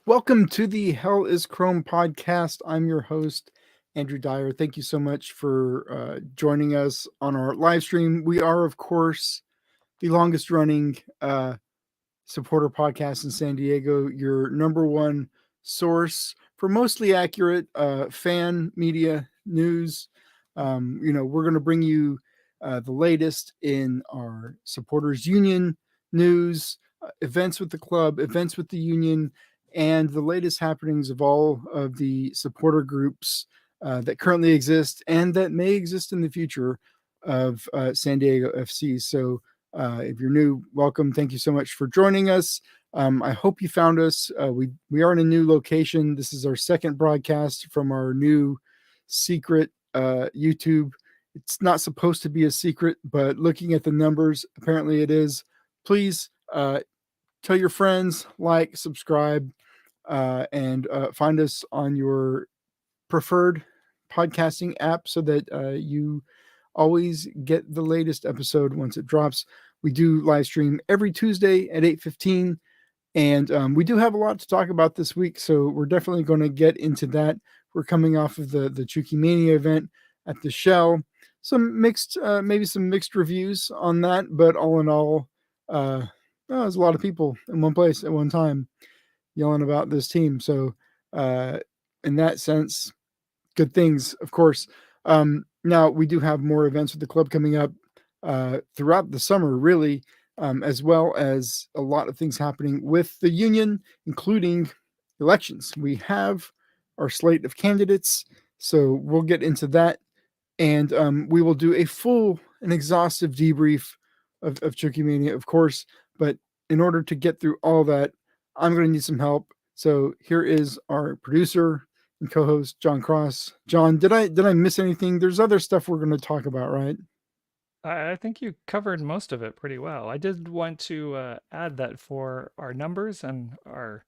Welcome to the Hell is Chrome podcast. I'm your host, Andrew Dyer. Thank you so much for joining us on our live stream. We are, of course, the longest running supporter podcast in San Diego, your number one source for mostly accurate fan media news. We're going to bring you the latest in our supporters union news, events with the club, events with the union, and the latest happenings of all of the supporter groups that currently exist and that may exist in the future of San Diego FC. So if you're new, welcome. Thank you so much for joining us. I hope you found us. We are in a new location. This is our second broadcast from our new secret YouTube. It's not supposed to be a secret, but looking at the numbers, apparently it is. Please tell your friends, like, subscribe, and find us on your preferred podcasting app so that you always get the latest episode once it drops. We do live stream every Tuesday at 8:15, and we do have a lot to talk about this week, so we're definitely going to get into that. We're coming off of the Chucky Mania event at the Shell. Some mixed, maybe some mixed reviews on that, but all in all, there's a lot of people in one place at one time yelling about this team. So, in that sense, good things, of course. Now we do have more events with the club coming up throughout the summer, really, as well as a lot of things happening with the union, including elections. We have our slate of candidates, so we'll get into that, and we will do a full and exhaustive debrief of Chucky Mania, of course. But in order to get through all that, I'm going to need some help. So here is our producer and co-host John Cross. John, did I miss anything? There's other stuff we're going to talk about, right? I think you covered most of it pretty well. I did want to add that for our numbers and our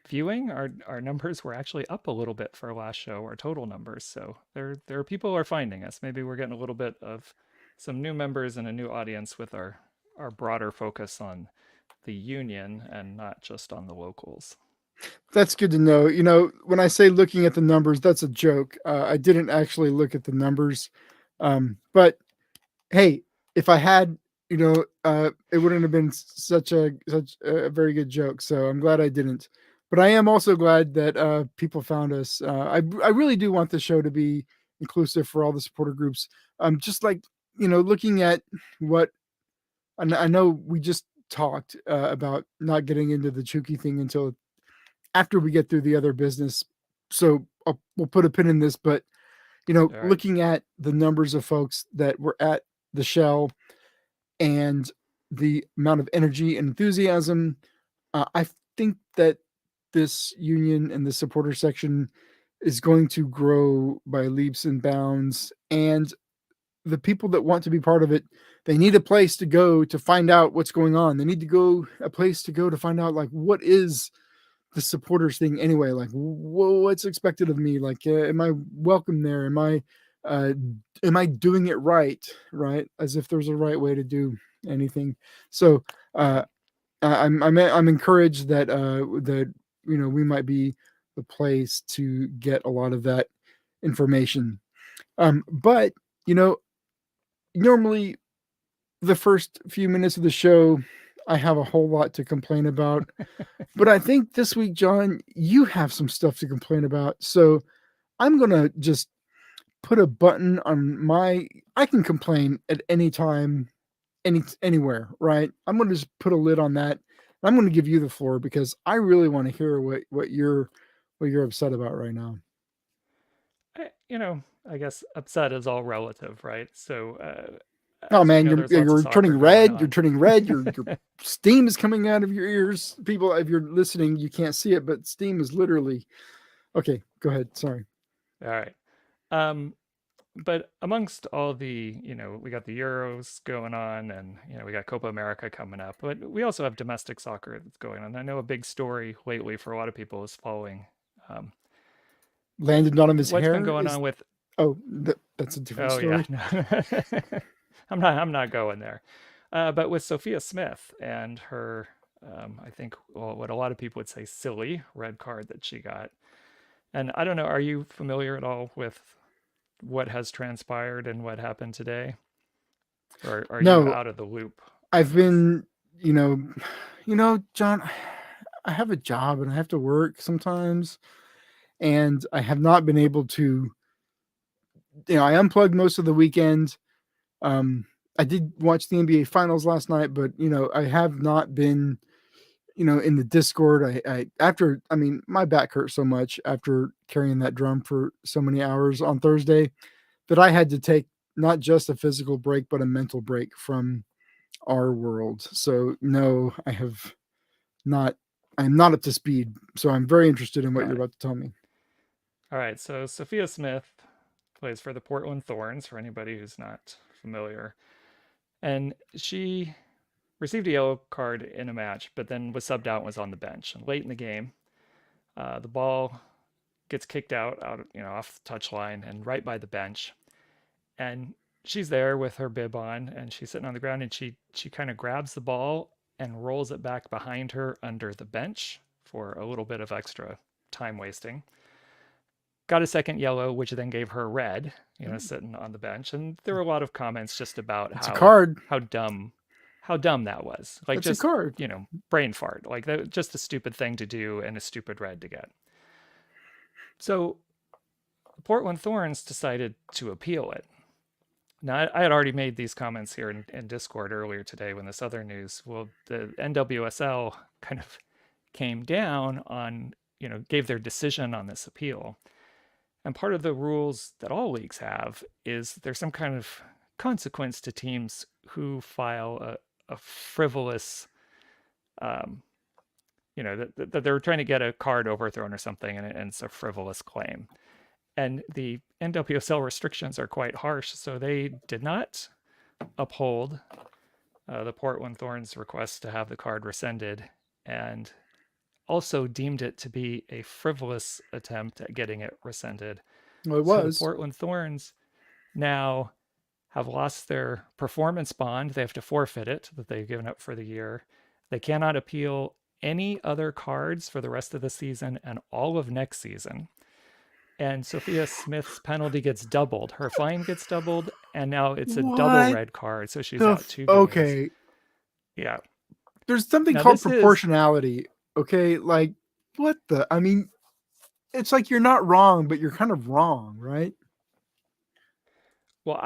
viewing, our numbers were actually up a little bit for last show, our total numbers. So there are people who are finding us. Maybe we're getting a little bit of some new members and a new audience with our broader focus on the union and not just on the locals. That's good to know. When I say looking at the numbers, that's a joke. I didn't actually look at the numbers, but hey, if I had, it wouldn't have been such a very good joke. So I'm glad I didn't. But I am also glad that people found us. I really do want the show to be inclusive for all the supporter groups. Just like looking at what I know we just talked about not getting into the Chucky thing until after we get through the other business. So we'll put a pin in this, but All right. looking at the numbers of folks that were at the Shell and the amount of energy and enthusiasm, I think that this union and the supporter section is going to grow by leaps and bounds. And the people that want to be part of it, they need a place to go to find out what's going on. They need to go a place to go to find out like what is the supporters thing anyway. Like what's expected of me? Like am I welcome there? Uh am I doing it right? Right, as if there's a right way to do anything. So I'm encouraged that that we might be the place to get a lot of that information. But you know normally the first few minutes of the show I have a whole lot to complain about. But I think this week, John, you have some stuff to complain about. So I'm going to just put a button on my. I can complain at any time, anywhere, right? I'm going to just put a lid on that. I'm going to give you the floor because I really want to hear what you're upset about right now. I guess upset is all relative, right? So Oh as we man, know, you're there's lots of you're soccer turning going red. You're on. turning red. Your steam is coming out of your ears. People, if you're listening, you can't see it, but steam is literally. Okay, go ahead. Sorry. All right. Um, but amongst all the, we got the Euros going on and, we got Copa America coming up, but we also have domestic soccer that's going on. I know a big story lately for a lot of people is following um, Landed not on his what's been hair going is. on with, Oh, that's a different oh, yeah. story. I'm not going there. But with Sophia Smith and her I think what a lot of people would say silly red card that she got. And I don't know, are you familiar at all with what has transpired and what happened today? Or are you No, out of the loop I've on this? been, John, I have a job and I have to work sometimes, and I have not been able to, I unplugged most of the weekend. Um, I did watch the NBA finals last night, but I have not been, in the Discord. I mean, my back hurt so much after carrying that drum for so many hours on Thursday that I had to take not just a physical break, but a mental break from our world. So no, not, I'm not up to speed. So I'm very interested in what Got you're it. about to tell me. All right, so Sophia Smith plays for the Portland Thorns, for anybody who's not familiar. And she received a yellow card in a match, but then was subbed out and was on the bench. And late in the game, the ball gets kicked out, off the touchline and right by the bench. And she's there with her bib on, and she's sitting on the ground, and she kind of grabs the ball and rolls it back behind her under the bench for a little bit of extra time wasting. Got a second yellow, which then gave her red, sitting on the bench. And there were a lot of comments just about It's a how card. how dumb how dumb that was. Like That's a just, card. brain fart. Like that just a stupid thing to do and a stupid red to get. So Portland Thorns decided to appeal it. Now, I had already made these comments here in Discord earlier today when this other news. Well, the NWSL kind of came down on, gave their decision on this appeal. And part of the rules that all leagues have is there's some kind of consequence to teams who file a frivolous, um, that they're trying to get a card overthrown or something, and it's a frivolous claim. And the NWSL restrictions are quite harsh, so they did not uphold the Portland Thorns request to have the card rescinded, and also deemed it to be a frivolous attempt at getting it rescinded. Well, it So the was. Portland Thorns now have lost their performance bond. They have to forfeit it that they've given up for the year. They cannot appeal any other cards for the rest of the season and all of next season. And Sophia Smith's penalty gets doubled. Her fine gets doubled, and now it's a double What red card, so she's the? out 2 games. Okay, Yeah. there's something Now called this is proportionality. Okay, like what the? I mean, it's like you're not wrong, but you're kind of wrong, right? well,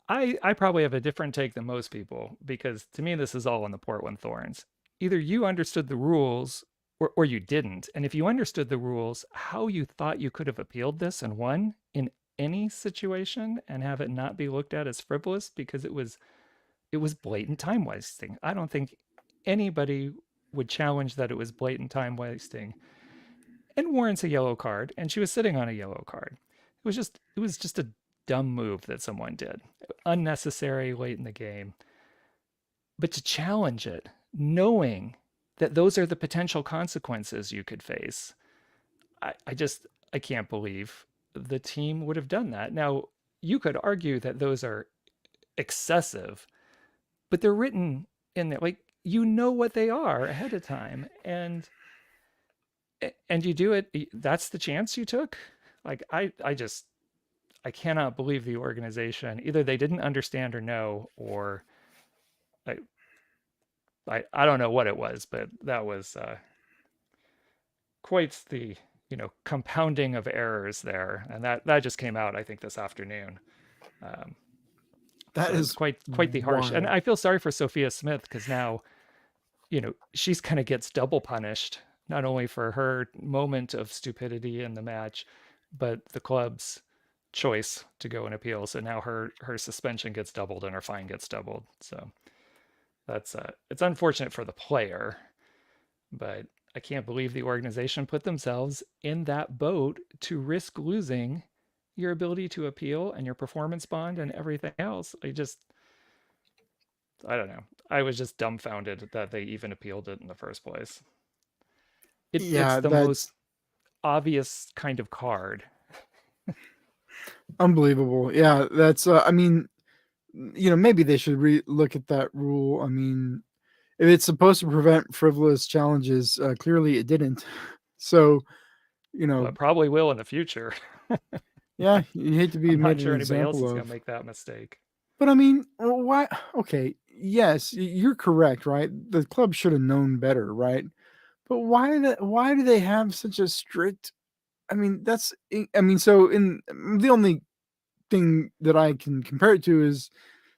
I probably have a different take than most people because to me this is all in the Portland Thorns. Either you understood the rules or you didn't. And if you understood the rules, how you thought you could have appealed this and won in any situation and have it not be looked at as frivolous because it was blatant time wasting. I don't think anybody would challenge that it was blatant time wasting and warrants a yellow card, and she was sitting on a yellow card. It was just a dumb move that someone did. Unnecessary late in the game. But to challenge it, knowing that those are the potential consequences you could face, I can't believe the team would have done that. Now, you could argue that those are excessive, but they're written in there like you know what they are ahead of time, and you do it. That's the chance you took. Like I cannot believe the organization either they didn't understand or know, or I I don't know what it was, but that was quite the compounding of errors there, and that just came out I think this afternoon. Um, That so it's is quite the harsh, and wild. I feel sorry for Sophia Smith because now she's kind of gets double punished, not only for her moment of stupidity in the match, but the club's choice to go and appeal. So now her suspension gets doubled and her fine gets doubled. So that's it's unfortunate for the player, but I can't believe the organization put themselves in that boat to risk losing your ability to appeal and your performance bond and everything else. I don't know. I was just dumbfounded that they even appealed it in the first place. It's Yeah, the most that's obvious kind of card. unbelievable. Yeah, that's. I mean, maybe they should look at that rule. I mean, if it's supposed to prevent frivolous challenges, clearly it didn't. So, you Well, know, it probably will in the future. yeah, you hate to be I'm made not an sure anybody else example is going to of. make that mistake. But I mean, why? Okay, yes, you're correct, right? The club should have known better, right? But why do they have such a strict? I mean, I mean, so in the only thing that I can compare it to is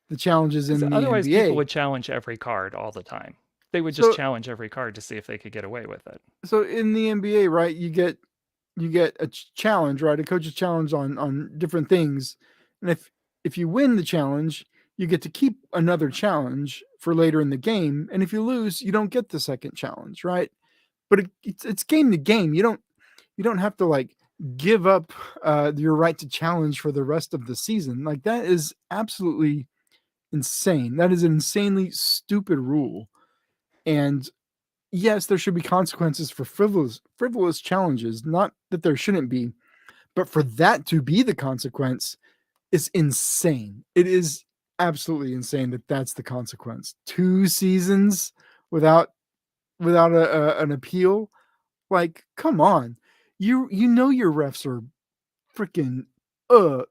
the challenges Because in the otherwise, people NBA. would challenge every card all the time. They would just So challenge every card to see if they could get away with it. so in the NBA, right? You get a challenge, right? A coach's challenge on different things, and if you win the challenge, you get to keep another challenge for later in the game, and if you lose, you don't get the second challenge, right? But it's game to game. You don't have to like give up your right to challenge for the rest of the season. Like that is absolutely insane. That is an insanely stupid rule. And yes, there should be consequences for frivolous challenges. Not that there shouldn't be, but for that to be the consequence is insane. It is absolutely insane that that's the consequence. 2 seasons without an appeal. Like, come on. You know your refs are freaking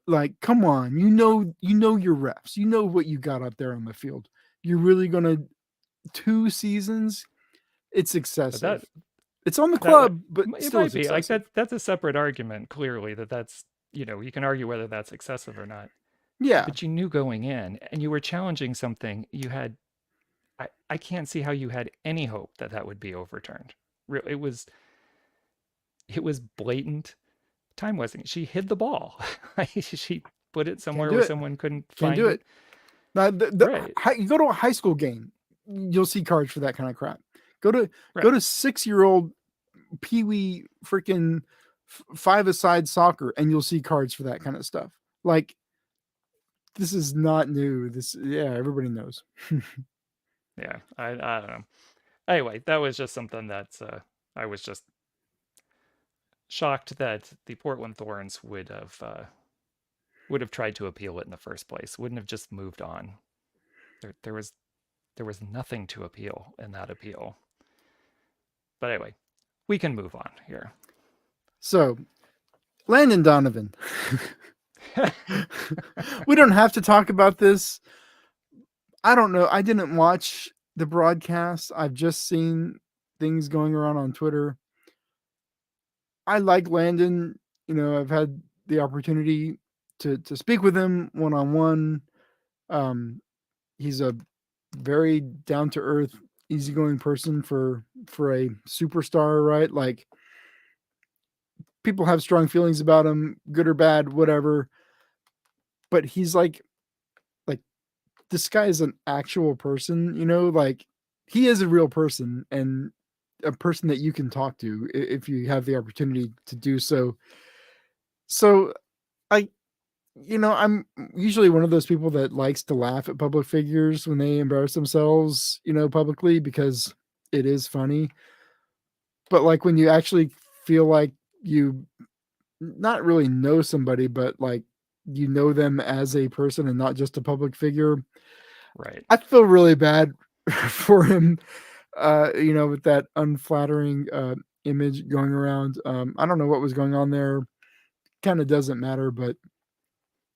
like come on. You know your refs. You know what you got up there on the field. You're really going to 2 seasons? It's But that excessive. It's on the that would club, but it still might it's be like excessive. that. That's a separate argument. Clearly, that's you can argue whether that's excessive or not. Yeah, But you knew going in, and you were challenging something. I can't see how you had any hope that that would be overturned. It was blatant time wasting. She hid the ball. She put it can't somewhere do where it. someone couldn't Can't do find it. it. Now, Right, you go to a high school game, you'll see cards for that kind of crap. Go to right. go to 6-year-old pee wee freaking five-a-side soccer, and you'll see cards for that kind of stuff. Like this is not new. Yeah, everybody knows. Yeah, I don't know. Anyway, that was just something that I was just shocked that the Portland Thorns would have tried to appeal it in the first place. Wouldn't have just moved on. There was nothing to appeal in that appeal. But anyway, we can move on here. So Landon Donovan. We don't have to talk about this. I don't know. I didn't watch the broadcast. I've just seen things going around on Twitter. I like Landon. I've had the opportunity to speak with him one on one. He's a very down to earth, easygoing person for a superstar, right? Like people have strong feelings about him, good or bad, whatever. But he's like this guy is an actual person, like he is a real person and a person that you can talk to if you have the opportunity to do so. So I I'm usually one of those people that likes to laugh at public figures when they embarrass themselves, publicly because it is funny. But like when you actually feel like you not really know somebody, but like you know them as a person and not just a public figure, Right. I feel really bad for him, with that unflattering image going around. I don't know what was going on there. Kind of doesn't matter, but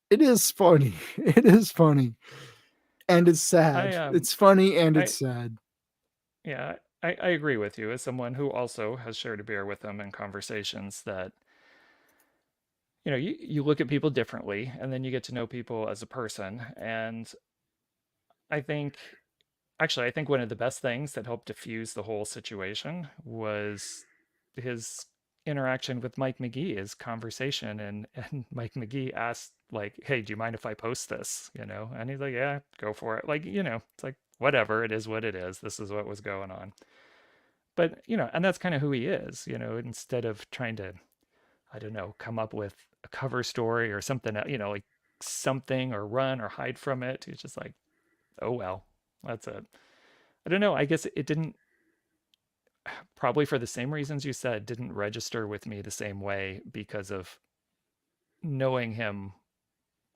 it is funny. It is funny. And it's I sad. It's funny and it's I sad. yeah, I agree with you as someone who also has shared a beer with them in conversations that you look at people differently and then you get to know people as a person. And I think I think one of the best things that helped diffuse the whole situation was his interaction with Mike McGee, his conversation, and Mike McGee asked like, "Hey, do you mind if I post this?" And he's like, "Yeah, go for it." Like, it's like whatever, it is what it is. This is what was going on. But, and that's kind of who he is, instead of trying to, I don't know, come up with a cover story or something, like something or run or hide from it. He's just like, "Oh well, that's it." I don't know. I guess it didn't, probably for the same reasons you said, didn't register with me the same way because of knowing him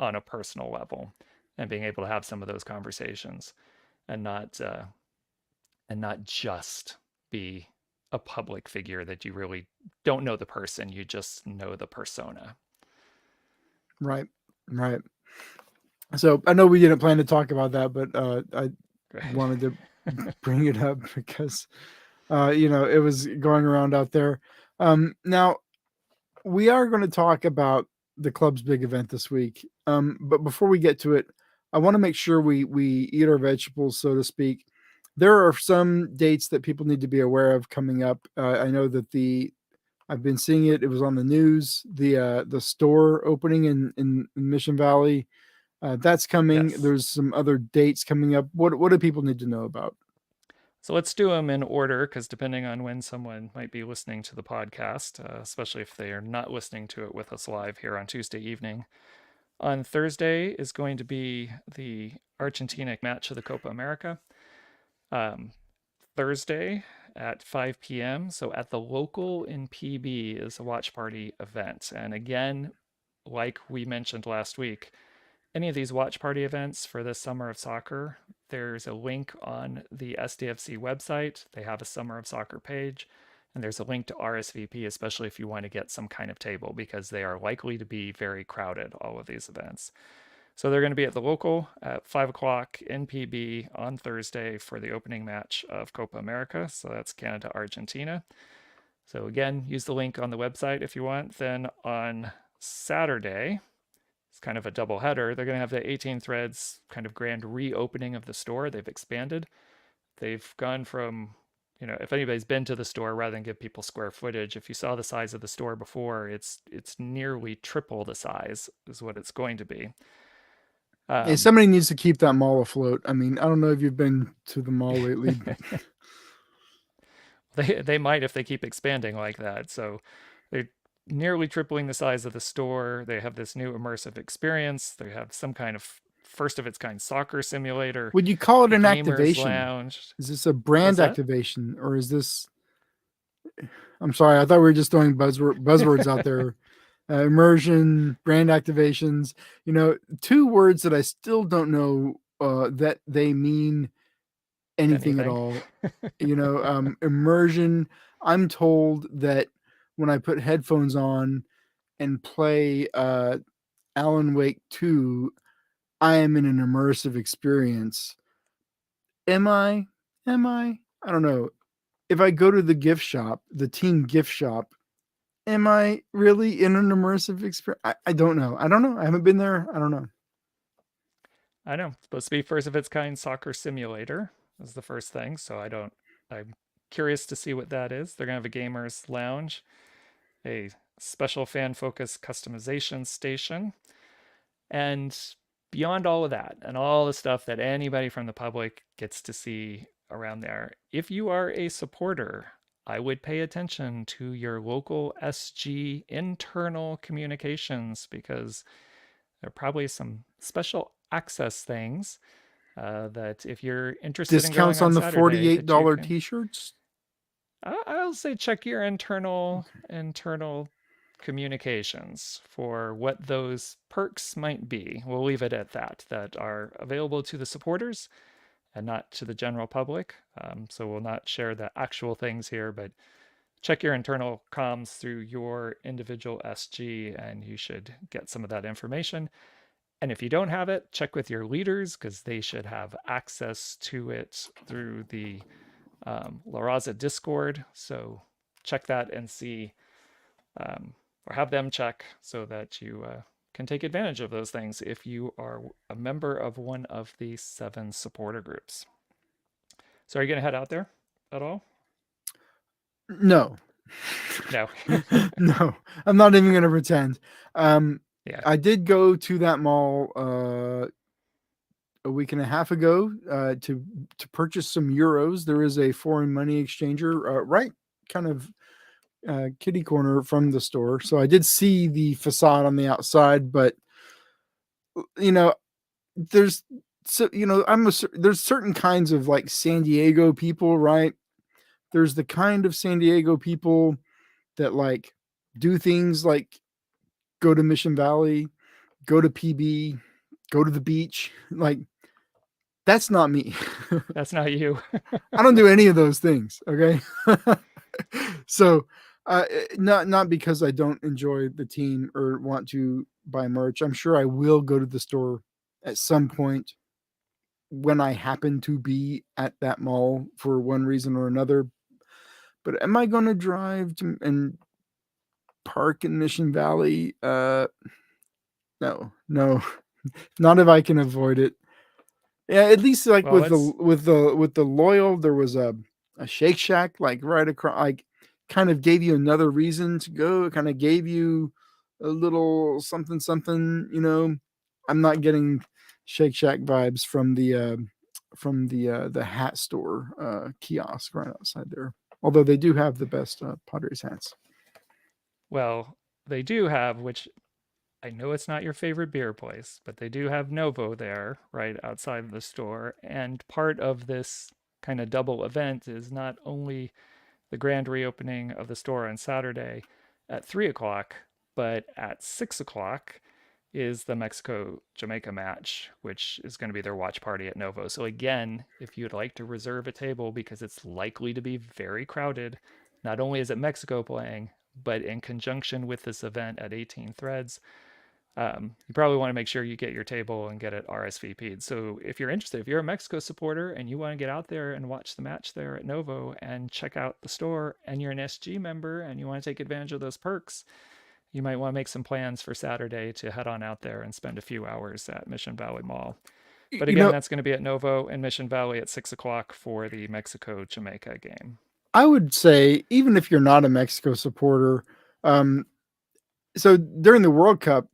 on a personal level and being able to have some of those conversations and not and not just be a public figure that you really don't know the person, you just know the persona. Right. Right. So I know we didn't plan to talk about that, but I Right. wanted to bring it up because it was going around out there. Now we are going to talk about the club's big event this week. But before we get to it, I want to make sure we eat our vegetables, so to speak. There are some dates that people need to be aware of coming up. I know that I've been seeing it. It was on the news. The store opening in Mission Valley, that's coming. Yes. There's some other dates coming up. What do people need to know about? So let's do them in order because depending on when someone might be listening to the podcast, especially if they are not listening to it with us live here on Tuesday evening, on Thursday is going to be the Argentina match of the Copa America. Um, Thursday at 5 p.m. So at the local in PB is a watch party event. And again, like we mentioned last week, any of these watch party events for this summer of soccer, there's a link on the SDFC website. They have a summer of soccer page, and there's a link to RSVP, especially if you want to get some kind of table, because they are likely to be very crowded, all of these events. So they're going to be at the local at 5 o'clock in PB on Thursday for the opening match of Copa America. So that's Canada Argentina. So again, use the link on the website if you want. Then on Saturday, it's kind of a double header. They're going to have the 18 Threads kind of grand reopening of the store. They've expanded. They've gone from, if anybody's been to the store, rather than give people square footage, if you saw the size of the store before, it's nearly triple the size is what it's going to be. Hey, Um, somebody needs to keep that mall afloat. I mean, I don't know if you've been to the mall lately. they might if they keep expanding like that. So they're nearly tripling the size of the store. They have this new immersive experience. They have some kind of first of its kind soccer simulator, Would you call it an gamers activation? lounge. Is this a What's brand that? activation, or is this? I'm sorry, I thought we were just throwing buzzwords out there. Immersion, brand activations. Two words that I still don't know that they mean anything at Anything? all. Immersion. I'm told that when I put headphones on and play Alan Wake 2, I am in an immersive experience. Am I? Am I? I don't know. If I go to the gift shop, the team gift shop, am I really in an immersive experience? I don't know. I don't know. I haven't been there. I don't know. I know. It's supposed to be first of its kind soccer simulator is the first thing. So I'm curious to see what that is. They're gonna have a gamers lounge, a special fan focused customization station, and beyond all of that and all the stuff that anybody from the public gets to see around there, if you are a supporter, I would pay attention to your local SG internal communications because there are probably some special access things that if you're interested in going Discounts on on the Saturday, that you $48 can. t-shirts? I'll say check your internal Okay. internal communications for what those perks might be. We'll leave it at that. That are available to the supporters and not to the general public. So we'll not share the actual things here, but check your internal comms through your individual SG, and you should get some of that information. And if you don't have it, check with your leaders because they should have access to it through the La Raza Discord. So check that and see, or have them check so that you can take advantage of those things if you are a member of one of the 7 supporter groups. So are you going to head out there at all? No. No. No. I'm not even going to pretend. Yeah. I did go to that mall a week and a half ago to purchase some euros. There is a foreign money exchanger right kind of kitty corner from the store. So I did see the facade on the outside, but you know, there's there's certain kinds of like San Diego people, right? There's the kind of San Diego people that like do things like go to Mission Valley, go to PB, go to the beach. Like That's not me. That's not you. I don't do any of those things. Okay. So, not because I don't enjoy the team or want to buy merch. I'm sure I will go to the store at some point when I happen to be at that mall for one reason or another. But am I going to drive to and park in Mission Valley? No, no, not if I can avoid it. Yeah, at least like Well, with the let's Loyal, there was a Shake Shack like right across. Like, kind of gave you another reason to go. It kind of gave you a little something something. I'm not getting Shake Shack vibes from the hat store kiosk right outside there. Although they do have the best Padres hats. well, they do have, which I know it's not your favorite beer place, but they do have Novo there right outside the store. And part of this kind of double event is not only the grand reopening of the store on Saturday at 3 o'clock, but at 6 o'clock is the Mexico Jamaica match, which is going to be their watch party at Novo. So, again, if you'd like to reserve a table because it's likely to be very crowded, not only is it Mexico playing, but in conjunction with this event at 18 Threads, you probably want to make sure you get your table and get it RSVP'd. So if you're interested, if you're a Mexico supporter and you want to get out there and watch the match there at Novo and check out the store, and you're an SG member and you want to take advantage of those perks, you might want to make some plans for Saturday to head on out there and spend a few hours at Mission Valley Mall. But You again, know, that's going to be at Novo in Mission Valley at 6 o'clock for the Mexico Jamaica game. I would say even if you're not a Mexico supporter, um, so during the World Cup,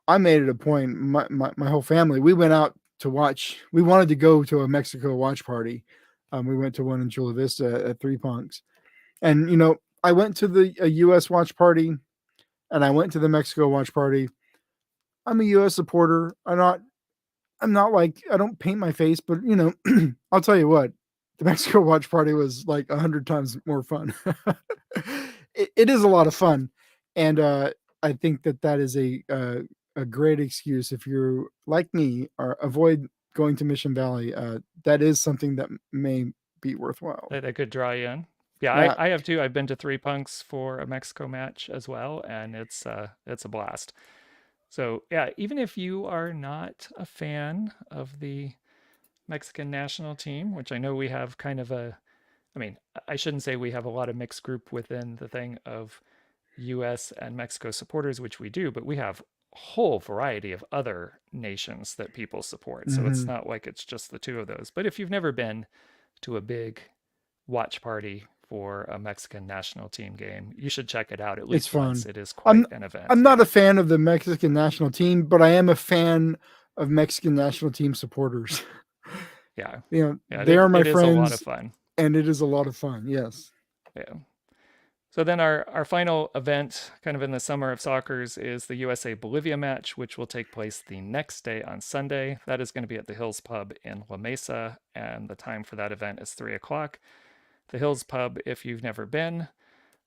I made it a point. My whole family, we went out to watch. We wanted to go to a Mexico watch party. We went to one in Chula Vista at Three Punks, and I went to the a U.S. watch party, and I went to the Mexico watch party. I'm a U.S. supporter. I'm not like I don't paint my face, but I'll tell you what, the Mexico watch party was like 100 times more fun. It is a lot of fun, and I think that is a great excuse if you're like me or avoid going to Mission Valley. That is something that may be worthwhile. That could draw you in. Yeah, Now, I have too. I've been to Three Punks for a Mexico match as well, and it's a blast. So yeah, even if you are not a fan of the Mexican national team, which I know we have kind of I mean, I shouldn't say we have a lot of mixed group within the thing of US and Mexico supporters, which we do, but we have a whole variety of other nations that people support. So it's mhm, not like it's just the two of those. But if you've never been to a big watch party for a Mexican national team game, you should check it out at it's least once. fun. It is I'm quite an event. I'm not Yeah. a fan of the Mexican national team, but I am a fan of Mexican national team supporters. Yeah. Yeah, They are my it is a lot of friends, fun. and it is a lot of fun. Yes. Yeah. So then our final event, kind of in the summer of soccer's, is the USA Bolivia match, which will take place the next day on Sunday. That is going to be at the Hills Pub in La Mesa, and the time for that event is 3 o'clock. The Hills Pub, if you've never been,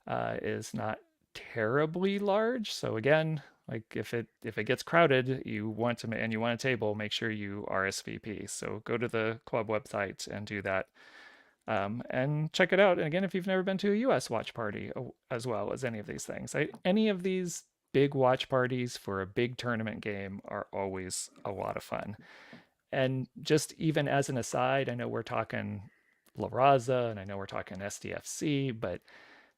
is not terribly large. So again, like if it gets crowded, you want to and you want a table, make sure you RSVP. So go to the club website and do that. And check it out. And again, if you've never been to a US watch party as well as any of these things, any of these big watch parties for a big tournament game are always a lot of fun. And just even as an aside, I know we're talking La Raza and I know we're talking SDFC, but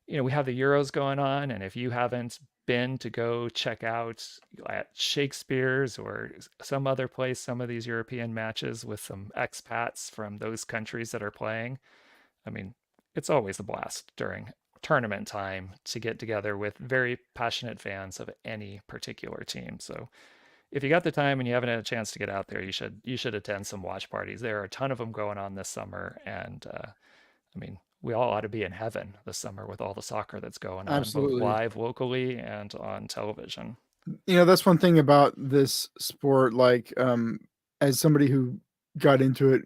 we have the Euros going on. And if you haven't been to go check out at Shakespeare's or some other place, some of these European matches with some expats from those countries that are playing, I mean, it's always a blast during tournament time to get together with very passionate fans of any particular team. So if you got the time and you haven't had a chance to get out there, you should attend some watch parties. There are a ton of them going on this summer, and I mean, we all ought to be in heaven this summer with all the soccer that's going on, both Absolutely. live locally and on television. That's one thing about this sport. Like, as somebody who got into it,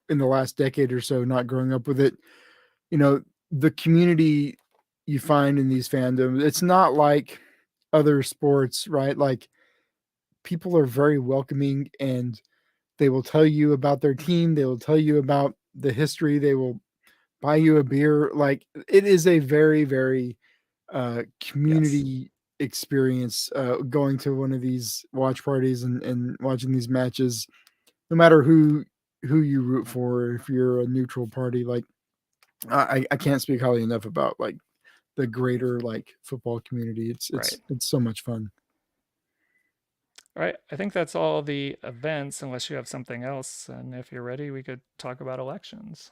in the last decade or so, not growing up with it, you know, the community you find in these fandoms, it's not like other sports, right? Like, people are very welcoming, and They will tell you about their team. They will tell you about the history. They will buy you a beer. Like it is a very, very Yes. community experience going to one of these watch parties and watching these matches. No matter who you root for, if you're a neutral party, like I can't speak highly enough about like the greater like football community. Right. It's so much fun. All right. I think that's all the events, unless you have something else. And if you're ready, we could talk about elections.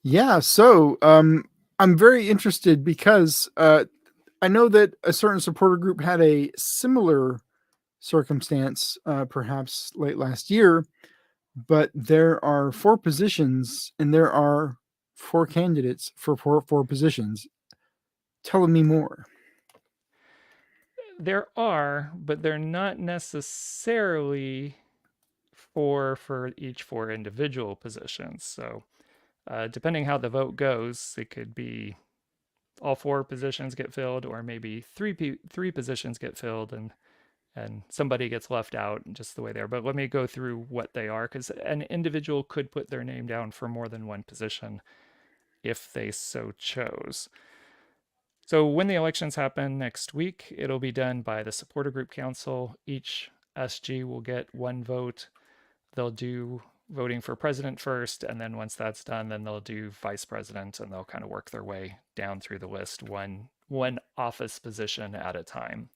Yeah, so I'm very interested because I know that a certain supporter group had a similar circumstance, perhaps late last year, but there are four positions and there are four candidates for four positions. Tell me more. There are, but they're not necessarily for each four individual positions. So, depending how the vote goes, it could be all four positions get filled, or maybe three positions get filled, and somebody gets left out just the way they are. But let me go through what they are, because an individual could put their name down for more than one position if they so chose. So when the elections happen next week, it'll be done by the supporter group council. Each SG will get one vote. They'll do voting for president first, and then once that's done, then they'll do vice president, and they'll kind of work their way down through the list, one office position at a time.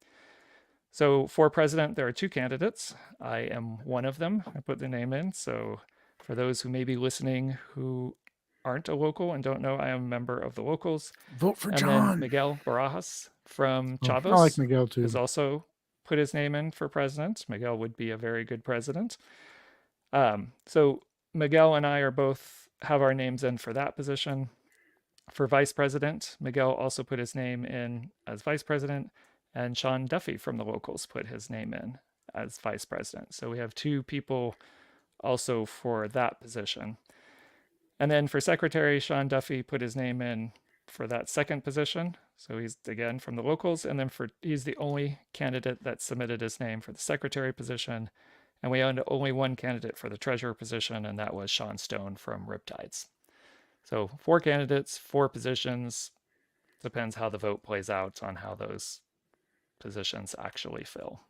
So for president, there are two candidates. I am one of them. I put the name in. So for those who may be listening who aren't a local and don't know, I am a member of the locals. Vote for And then John. Miguel Barajas from Oh, I like Chavos Miguel has too. also put his name in for president. Miguel would be a very good president. So Miguel and I are both have our names in for that position. For vice president, Miguel also put his name in as vice president, and Sean Duffy from the locals put his name in as vice president. So we have two people also for that position. And then for secretary, Sean Duffy put his name in for that second position. So he's again from the locals. And then he's the only candidate that submitted his name for the secretary position. And we had only one candidate for the treasurer position, and that was Sean Stone from Riptides. So four candidates, four positions. Depends how the vote plays out on how those positions actually fill.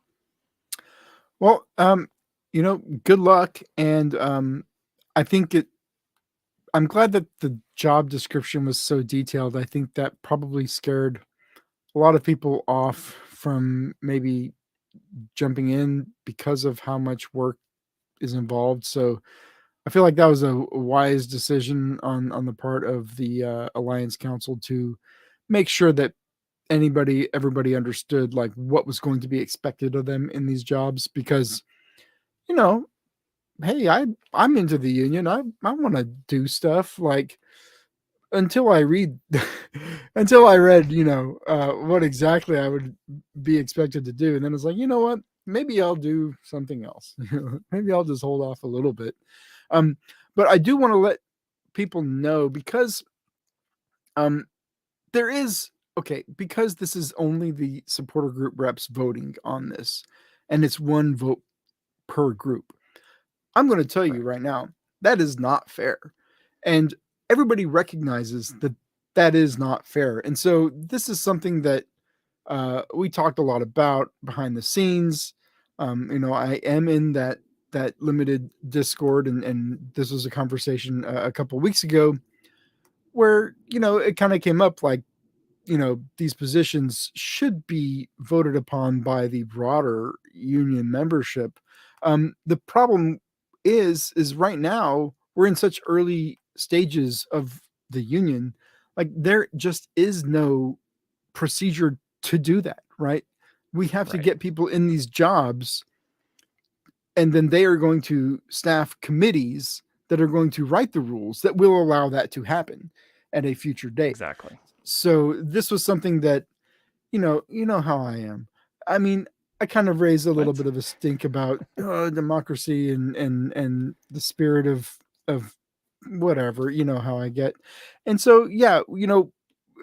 Well, good luck, and I think it. I'm glad that the job description was so detailed. I think that probably scared a lot of people off from maybe jumping in because of how much work is involved. So I feel like that was a wise decision on the part of the Alliance Council to make sure that everybody understood like what was going to be expected of them in these jobs because you know hey I'm into the union. I want to do stuff like until I read until I read what exactly I would be expected to do, and then it's like what, maybe I'll do something else. Maybe I'll just hold off a little bit. um but I do want to let people know because um there is okay, because this is only the supporter group reps voting on this and it's one vote per group. I'm going to tell you Right. right now that is not fair, and everybody recognizes that that is not fair. And so this is something that we talked a lot about behind the scenes. I am in that limited Discord, and this was a conversation a couple weeks ago where it kind of came up like these positions should be voted upon by the broader union membership. The problem is right now we're in such early stages of the union, like there just is no procedure to do that, right? We have to Right. get people in these jobs, and then they are going to staff committees that are going to write the rules that will allow that to happen at a future date. Exactly. So this was something that you know how I am. I mean, I kind of raised a little What? bit of a stink about democracy and the spirit of whatever. You know how I get, and so yeah,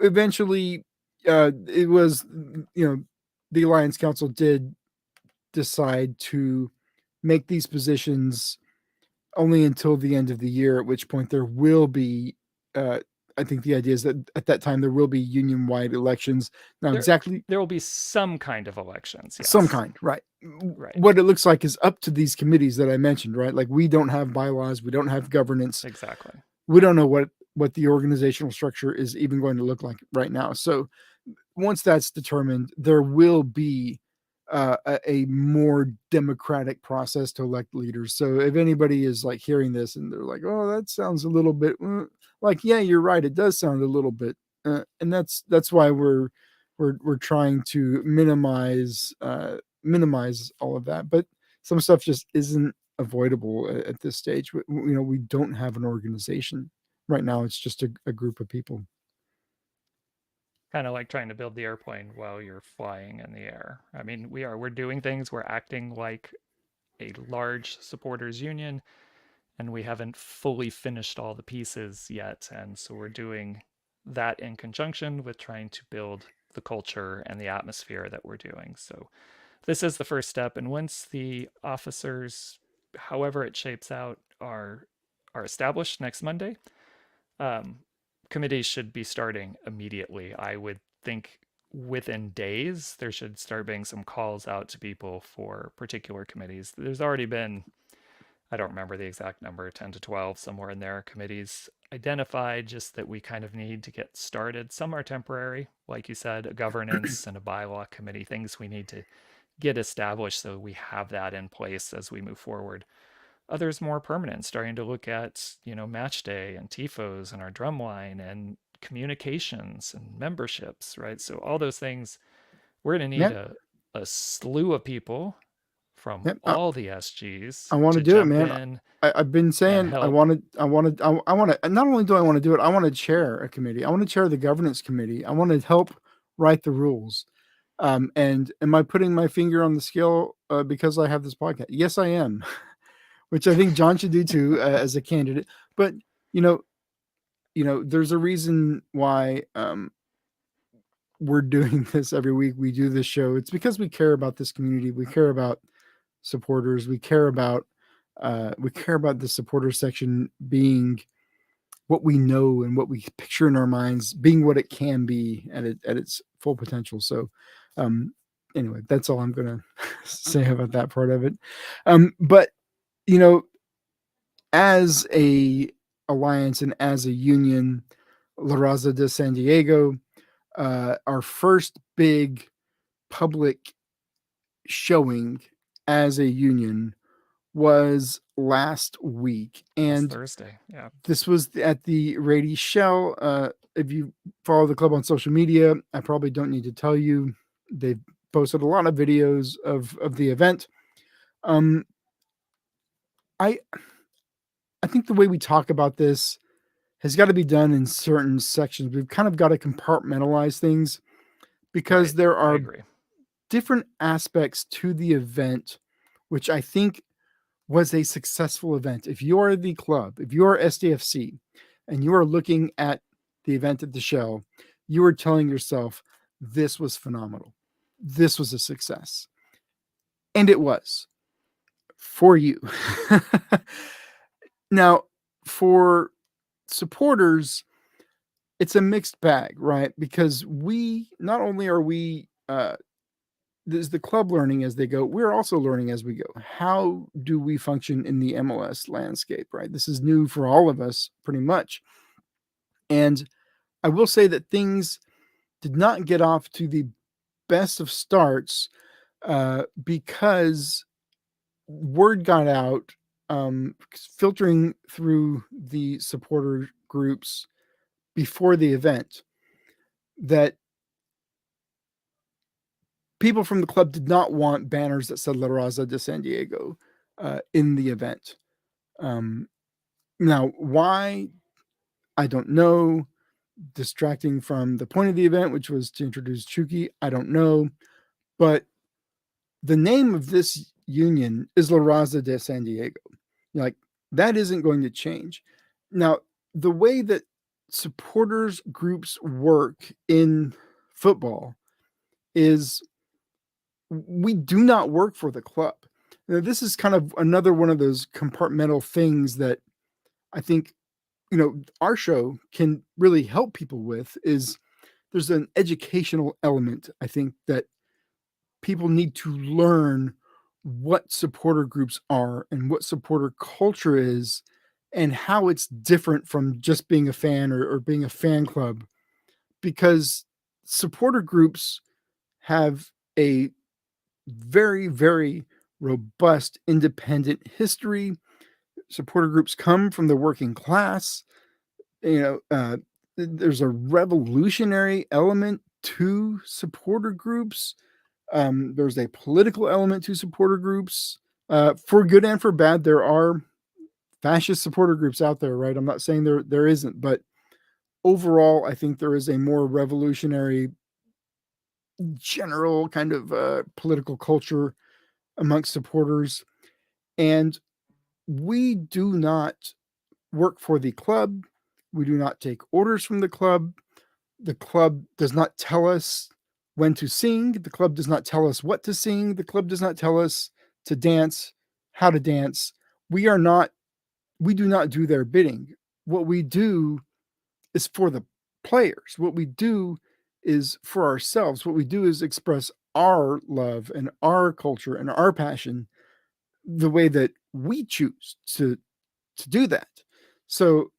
eventually, it was the Alliance Council did decide to make these positions only until the end of the year, at which point there will be. Uh, I think the idea is that at that time there will be union-wide elections. Now, There exactly there will be some kind of elections, some yes. kind, right? Right. What it looks like is up to these committees that I mentioned, right? Like we don't have bylaws, we don't have governance, Exactly. we don't know what the organizational structure is even going to look like right now. So once that's determined, there will be a more democratic process to elect leaders. So if anybody is like hearing this and they're like, "Oh, that sounds a little bit like," yeah, you're right, it does sound a little bit, and that's why we're trying to minimize all of that. But some stuff just isn't avoidable at this stage. We don't have an organization right now. It's just a group of people. Kind of like trying to build the airplane while you're flying in the air. I mean, we're doing things, we're acting like a large supporters union, and we haven't fully finished all the pieces yet. And so we're doing that in conjunction with trying to build the culture and the atmosphere that we're doing. So this is the first step. And once the officers, however it shapes out, are established next Monday, um, committees should be starting immediately. I would think within days there should start being some calls out to people for particular committees. There's already been, I don't remember the exact number, 10 to 12, somewhere in there, committees identified, just that we kind of need to get started. Some are temporary, like you said, a governance and a bylaw committee, things we need to get established so we have that in place as we move forward. Others more permanent, starting to look at, match day and tifos and our drum line and communications and memberships, right? So all those things, we're going to need Yeah, a slew of people from yeah. all the I SGs want to to do it, jump man. in I've been and saying I help. want to. I want to. I want to. Not only do I want to do it, I want to chair a committee. I want to chair the governance committee. I want to help write the rules. And am I putting my finger on the scale because I have this podcast? Yes, I am. Which I think John should do too as a candidate. But you know, there's a reason why we're doing this every week. We do this show. It's because we care about this community. We care about supporters. We care about the supporter section being what we know and what we picture in our minds, being what it can be at its full potential. So, um, anyway, that's all I'm gonna say about that part of it. But you know, as a alliance and as a union, La Raza de San Diego, our first big public showing as a union was last week, Last and Thursday. Yeah. this was at the Rady Shell. If you follow the club on social media, I probably don't need to tell you they've posted a lot of videos of the event. Um, I I think the way we talk about this has got to be done in certain sections. We've kind of got to compartmentalize things because Right. there I are agree. different aspects to the event, which I think was a successful event. If you're the club, if you're SDFC, and you are looking at the event at the Shell, you are telling yourself, this was phenomenal. This was a success. And it was for you. Now, for supporters, it's a mixed bag, right? Because we not only are we is the club learning as they go, we're also learning as we go. How do we function in the MLS landscape, right? This is new for all of us, pretty much. And I will say that things did not get off to the best of starts because word got out, filtering through the supporter groups before the event, that people from the club did not want banners that said La Raza de San Diego in the event. Um, Now, why? I don't know. Distracting from the point of the event, which was to introduce Chucky, I don't know. But the name of this union is La Raza de San Diego. Like, that isn't going to change. Now, the way that supporters groups work in football is we do not work for the club. This is kind of another one of those compartmental things that I think, our show can really help people with. Is there's an educational element, I think, that people need to learn what supporter groups are and what supporter culture is, and how it's different from just being a fan, or being a fan club, because supporter groups have a very, very robust independent history. Supporter groups come from the working class. You know, there's a revolutionary element to supporter groups. There's a political element to supporter groups. For good and for bad, there are fascist supporter groups out there, right? I'm not saying there isn't, but overall, I think there is a more revolutionary, general kind of political culture amongst supporters. And we do not work for the club. We do not take orders from the club. The club does not tell us when to sing. The club does not tell us what to sing. The club does not tell us to dance, how to dance. We are not, we do not do their bidding. What we do is for the players. What we do is for ourselves. What we do is express our love and our culture and our passion the way that we choose to do that. So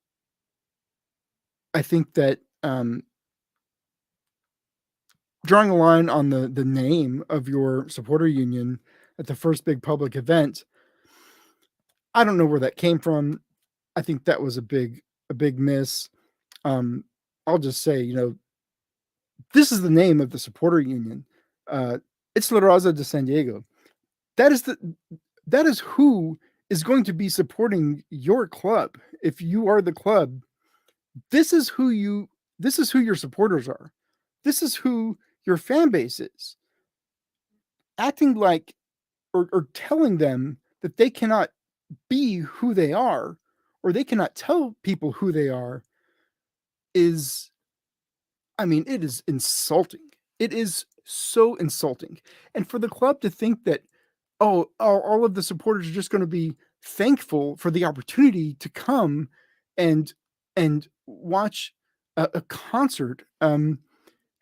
I think that drawing a line on the name of your supporter union at the first big public event, I don't know where that came from. I think that was a big miss. Um, I'll just say, this is the name of the supporter union. It's La Raza de San Diego. That is who is going to be supporting your club. If you are the club, this is who your supporters are. This is who your fan base is. Acting like, or telling them that they cannot be who they are, or they cannot tell people who they are, is, I mean, it is insulting. It is so insulting. And for the club to think that, oh, all of the supporters are just going to be thankful for the opportunity to come and watch a concert,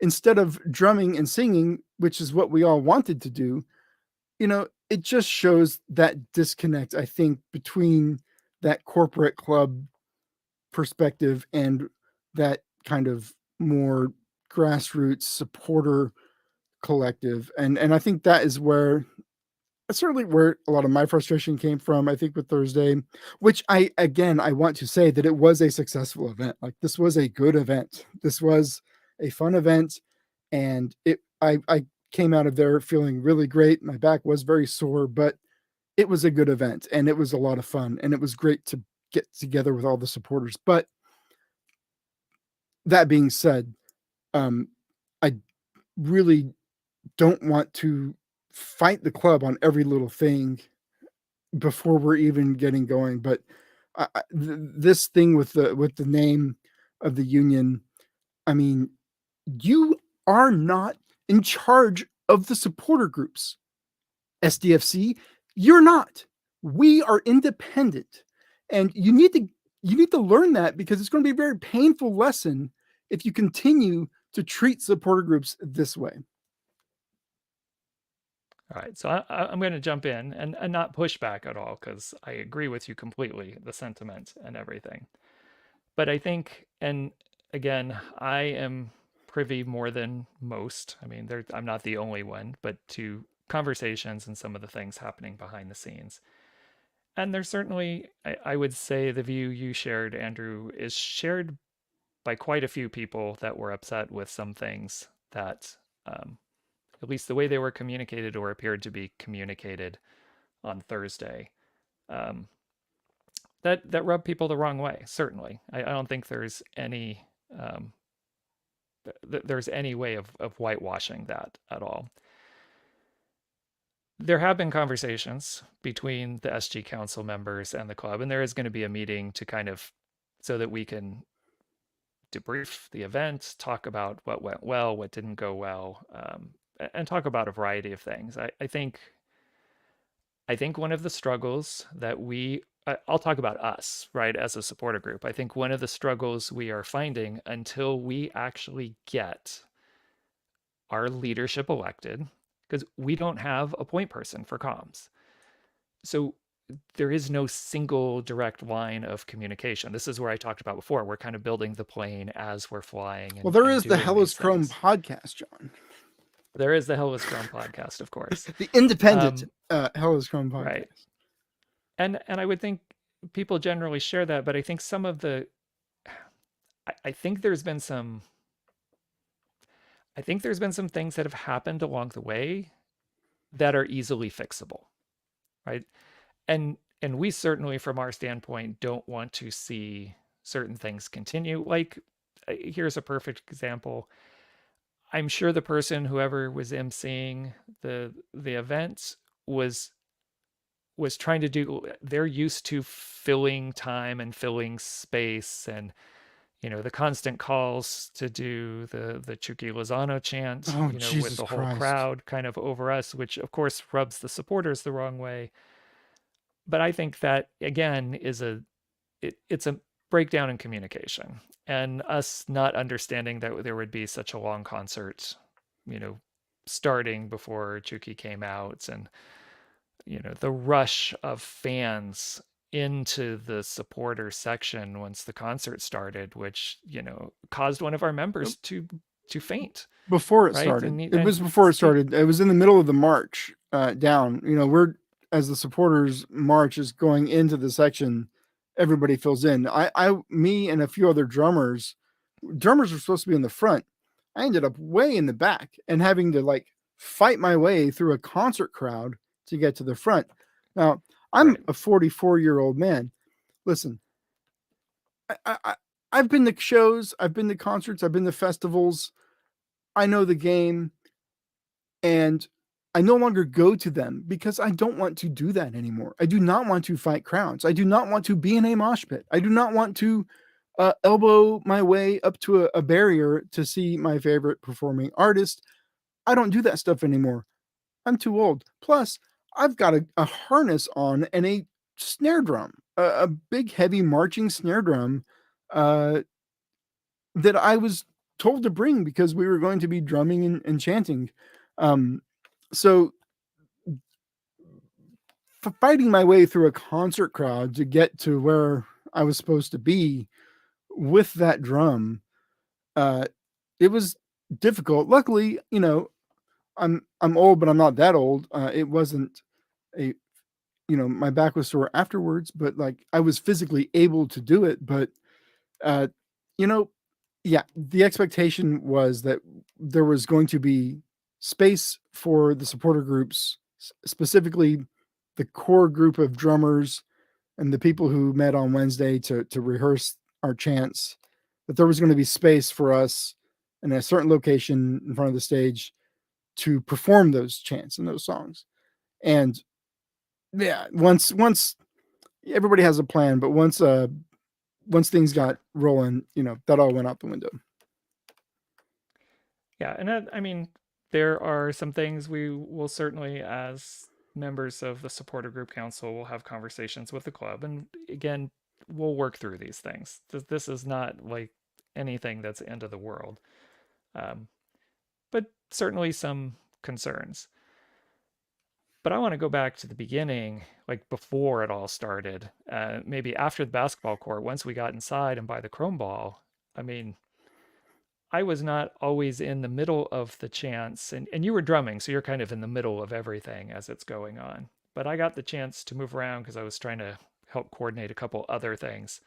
instead of drumming and singing, which is what we all wanted to do. It just shows that disconnect, I think, between that corporate club perspective and that kind of more grassroots supporter collective. And I think that is where, that's certainly where a lot of my frustration came from, I think, with Thursday, which I want to say that it was a successful event. Like, this was a good event. This was a fun event. And I came out of there feeling really great. My back was very sore, but it was a good event and it was a lot of fun. And it was great to get together with all the supporters. But that being said, I really don't want to fight the club on every little thing before we're even getting going. But this thing with the name of the union, I mean, you are not in charge of the supporter groups. SDFC, you're not. We are independent, and you need to learn that, because it's going to be a very painful lesson if you continue to treat supporter groups this way. All right, so I'm going to jump in and not push back at all because I agree with you completely, the sentiment and everything. But I think, and again, I am privy more than most. I mean, I'm not the only one, but to conversations and some of the things happening behind the scenes. And there's certainly, I would say, the view you shared, Andrew, is shared by quite a few people that were upset with some things that, at least the way they were communicated or appeared to be communicated on Thursday, um, that rubbed people the wrong way. Certainly, I don't think there's any um, there's any way of whitewashing that at all. There have been conversations between the SG Council members and the club, and there is going to be a meeting to kind of so that we can debrief the event, talk about what went well, what didn't go well, and talk about a variety of things. I think I think one of the struggles that I'll talk about us, right, as a supporter group. I think one of the struggles we are finding until we actually get our leadership elected, because we don't have a point person for comms. So there is no single direct line of communication. This is where I talked about before. We're kind of building the plane as we're flying Well, and, there and is the doing Hell is these Chrome things. podcast, John. There is the Hell is Chrome podcast, of course. The independent Um, Hell is Chrome right. podcast. And I would think people generally share that, but I think some of the I think there's been some I think there's been some things that have happened along the way that are easily fixable, right? And we certainly from our standpoint don't want to see certain things continue. Like here's a perfect example. I'm sure the person whoever was emceeing the event was was trying to do, they're used to filling time and filling space and the constant calls to do the Chucky Lozano chant, Oh, with Jesus the whole Christ. crowd kind of over us, which of course rubs the supporters the wrong way. But I think that again is it's a breakdown in communication and us not understanding that there would be such a long concert, you know, starting before Chucky came out, and the rush of fans into the supporter section once the concert started, which caused one of our members to faint, Before it right? started, And it was before it started. It was in the middle of the march down. We're as the supporters march is going into the section, everybody fills in. Me and a few other drummers were supposed to be in the front. I ended up way in the back and having to like fight my way through a concert crowd to get to the front. Now, I'm right. a 44-year-old man. Listen, I I've been to shows, I've been to concerts, I've been to festivals. I know the game, and I no longer go to them because I don't want to do that anymore. I do not want to fight crowds. I do not want to be in a mosh pit. I do not want to elbow my way up to a barrier to see my favorite performing artist. I don't do that stuff anymore. I'm too old. Plus, I've got a harness on and a snare drum, a big, heavy marching snare drum uh, that I was told to bring because we were going to be drumming and chanting. So, fighting my way through a concert crowd to get to where I was supposed to be with that drum, uh, it was difficult. Luckily, I'm old, but I'm not that old. It wasn't a my back was sore afterwards, but like I was physically able to do it. But uh, you know, yeah, the expectation was that there was going to be space for the supporter groups, specifically the core group of drummers and the people who met on Wednesday to rehearse our chants. That there was going to be space for us in a certain location in front of the stage to perform those chants and those songs. And yeah, once everybody has a plan, but once things got rolling, that all went out the window. Yeah, and I mean, there are some things we will certainly, as members of the supporter group council, will have conversations with the club, and again, we'll work through these things. This is not like anything that's the end of the world, um, but certainly some concerns. But I want to go back to the beginning, like before it all started, maybe after the basketball court, once we got inside and by the chrome ball. I mean, I was not always in the middle of the chants, and you were drumming, so you're kind of in the middle of everything as it's going on. But I got the chance to move around because I was trying to help coordinate a couple other things.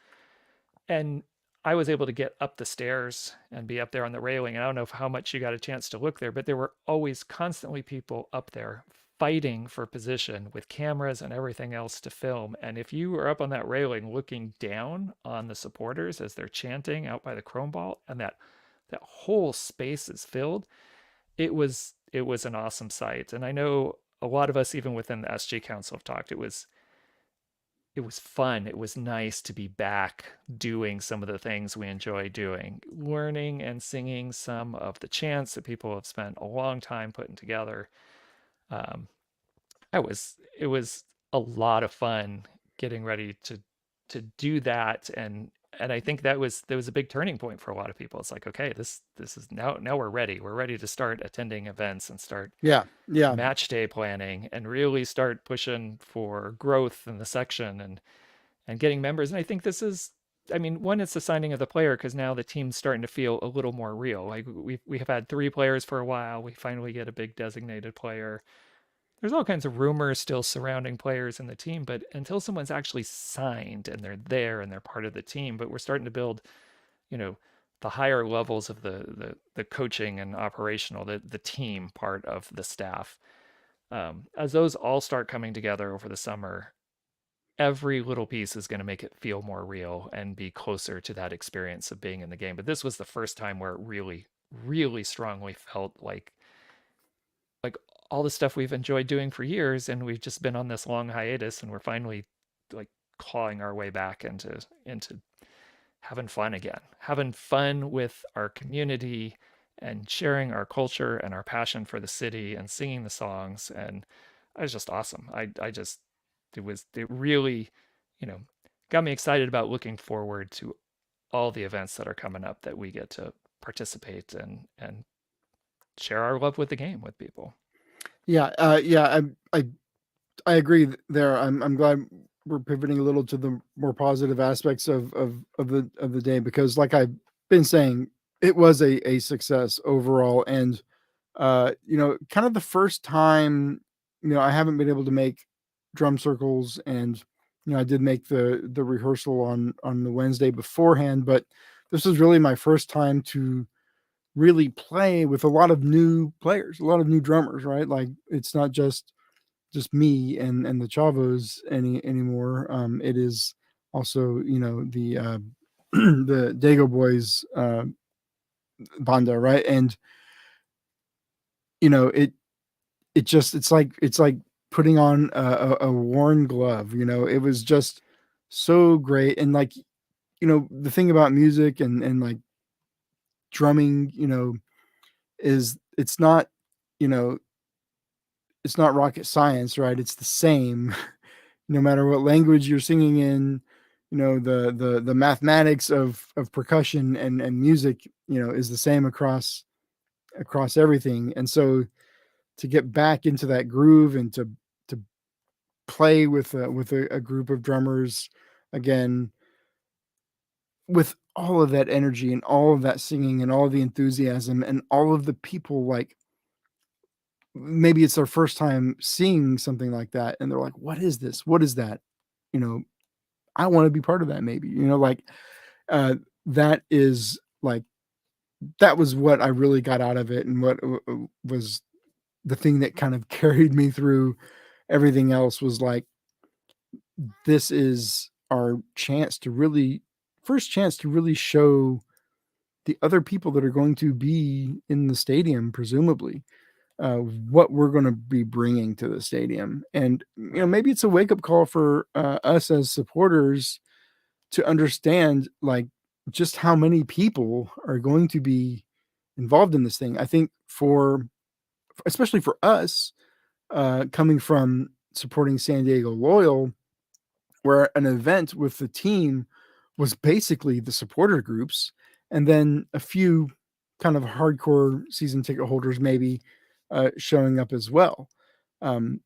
And I was able to get up the stairs and be up there on the railing. And I don't know how much you got a chance to look there, but there were always constantly people up there fighting for position with cameras and everything else to film. And if you were up on that railing looking down on the supporters as they're chanting out by the chrome ball, and that whole space is filled, it was an awesome sight. And I know a lot of us even within the SG Council have talked, it was fun. It was nice to be back doing some of the things we enjoy doing, learning and singing some of the chants that people have spent a long time putting together. um, it was a lot of fun getting ready to do that. And I think that was a big turning point for a lot of people. It's like, okay, this is now we're ready. We're ready to start attending events and start Yeah, yeah, match day planning and really start pushing for growth in the section and getting members. And I think this is, I mean, one, it's the signing of the player because now the team's starting to feel a little more real. Like we have had 3 players for a while. We finally get a big designated player. There's all kinds of rumors still surrounding players in the team, but until someone's actually signed and they're there and they're part of the team, but we're starting to build, you know, the higher levels of the coaching and operational, the team part of the staff. As those all start coming together over the summer, every little piece is going to make it feel more real and be closer to that experience of being in the game. But this was the first time where it really, really strongly felt like all the stuff we've enjoyed doing for years, and we've just been on this long hiatus, and we're finally like clawing our way back into having fun again, having fun with our community and sharing our culture and our passion for the city and singing the songs. And it was just awesome. I just, it really, you know, got me excited about looking forward to all the events that are coming up that we get to participate and share our love with the game with people. yeah, yeah. I agree there. I'm glad we're pivoting a little to the more positive aspects of the day because, like I've been saying, it was a success overall, and kind of the first time, I haven't been able to make drum circles, and I did make the rehearsal on the Wednesday beforehand, but this was really my first time to really play with a lot of new players, a lot of new drummers, right? Like it's not just me and the Chavos anymore. It is also the the Dago Boys banda, right? And it it's like putting on a worn glove. It was just so great, and like the thing about music and like drumming, is you know it's not rocket science, right? It's the same no matter what language you're singing in. The mathematics of percussion and music, is the same across everything. And so to get back into that groove and to play with a group of drummers again, with all of that energy and all of that singing and all of the enthusiasm and all of the people, like maybe it's their first time seeing something like that and they're like, what is this, what is that? you know I want to be part of that, maybe, like uh that is like that was what I really got out of it, and what was the thing that kind of carried me through everything else. Was like, this is our chance to really first chance to really show the other people that are going to be in the stadium, presumably, what we're going to be bringing to the stadium. And Right. maybe it's a wake up call for us as supporters to understand, like, just how many people are going to be involved in this thing. I think especially for us, coming from supporting San Diego Loyal, where an event with the team was basically the supporter groups, and then a few kind of hardcore season ticket holders maybe showing up as well. Um,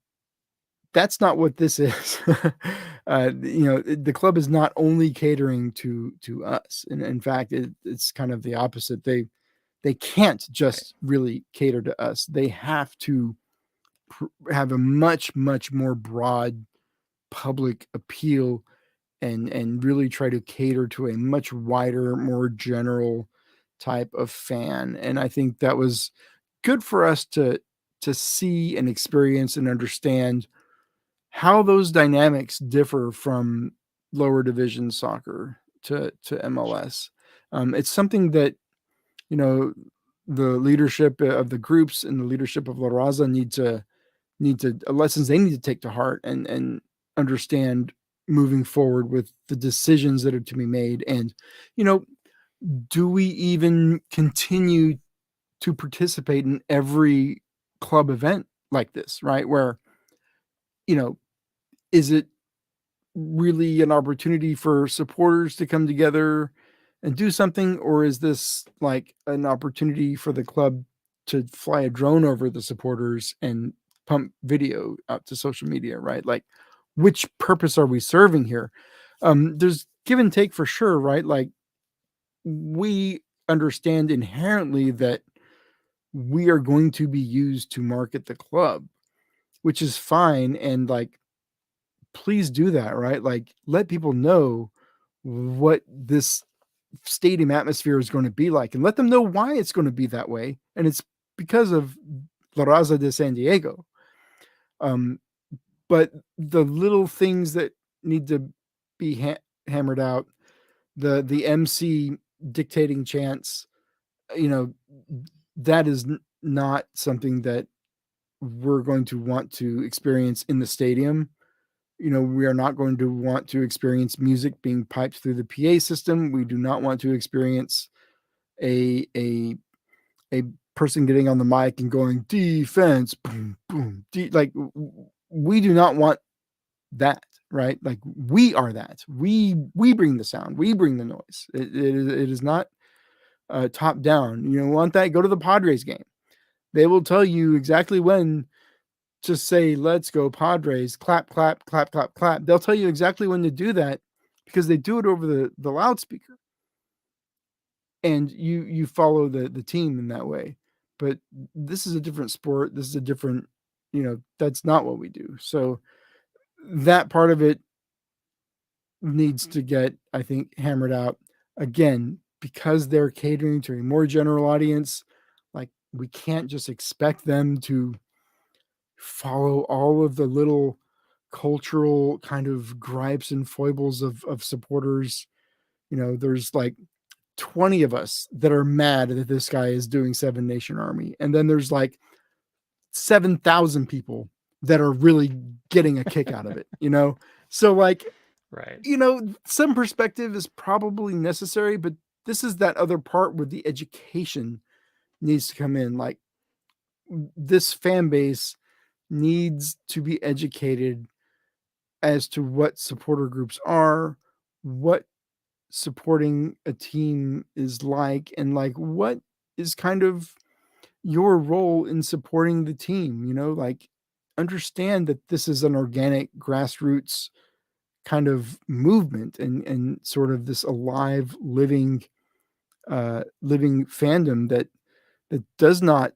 that's not what this is. The club is not only catering to us, and in fact, it's kind of the opposite. They can't Right. just really cater to us. They have to have a much more broad public appeal, and really try to cater to a much wider, more general type of fan. And I think that was good for us to see and experience and understand how those dynamics differ from lower division soccer to Sure. MLS. It's something that you know the leadership of the groups and the leadership of La Raza need to lessons they need to take to heart, and understand moving forward with the decisions that are to be made. And you know do we even continue to participate in every club event like this, right, where you know is it really an opportunity for supporters to come together and do something, or is this like an opportunity for the club to fly a drone over the supporters and pump video out to social media, right? Like, which purpose are we serving here? There's give and take for sure, right? Like, we understand inherently that we are going to be used to market the club, which is fine. And like, please do that, right? Like, let people know what this stadium atmosphere is going to be like and let them know why it's going to be that way. And it's because of La Raza de San Diego. Um, but the little things that need to be hammered out, the MC dictating chants, you know, that is not something that we're going to want to experience in the stadium. We are not going to want to experience music being piped through the PA system. We do not want to experience a a a person getting on the mic and going defense, boom, boom, like we do not want that, right? Like we are that. We bring the sound, we bring the noise. It is not top down. Want that? Go to the Padres game. They will tell you exactly when to say, let's go Padres, clap, clap, clap, clap, clap. They'll tell you exactly when to do that because they do it over the loudspeaker. And you follow the team in that way. But this is a different sport. This is a different, that's not what we do. So that part of it needs to get, I think, hammered out again because they're catering to a more general audience. Like we can't just expect them to follow all of the little cultural kind of gripes and foibles of supporters. There's like 20 of us that are mad that this guy is doing Seven Nation Army. And then there's like 7,000 people that are really getting a kick out of it. So like, Right. Some perspective is probably necessary, but this is that other part where the education needs to come in. Like this fan base needs to be educated as to what supporter groups are, what supporting a team is like, and like what is kind of your role in supporting the team. Like understand that this is an organic grassroots kind of movement and sort of this alive living fandom that does not